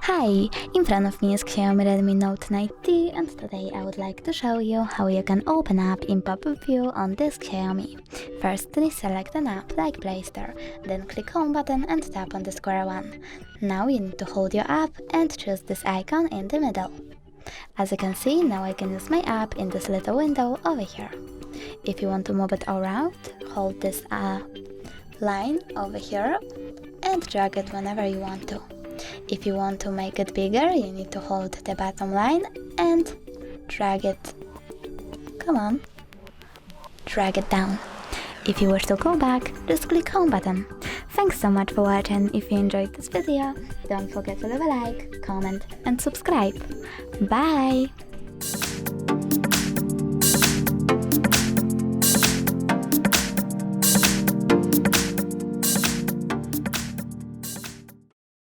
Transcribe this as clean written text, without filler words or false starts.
Hi, in front of me is Xiaomi Redmi Note 9T, and today I would like to show you how you can open up in pop-up view on this Xiaomi. Firstly, select an app like Play Store, then click Home button and tap on the square one. Now you need to hold your app and choose this icon in the middle. As you can see, now I can use my app in this little window over here. If you want to move it around, hold this line over here and drag it whenever you want to. If you want to make it bigger, you need to hold the bottom line and drag it. Come on. Drag it down. If you wish to go back, just click Home button. Thanks so much for watching. If you enjoyed this video, don't forget to leave a like, comment and subscribe. Bye!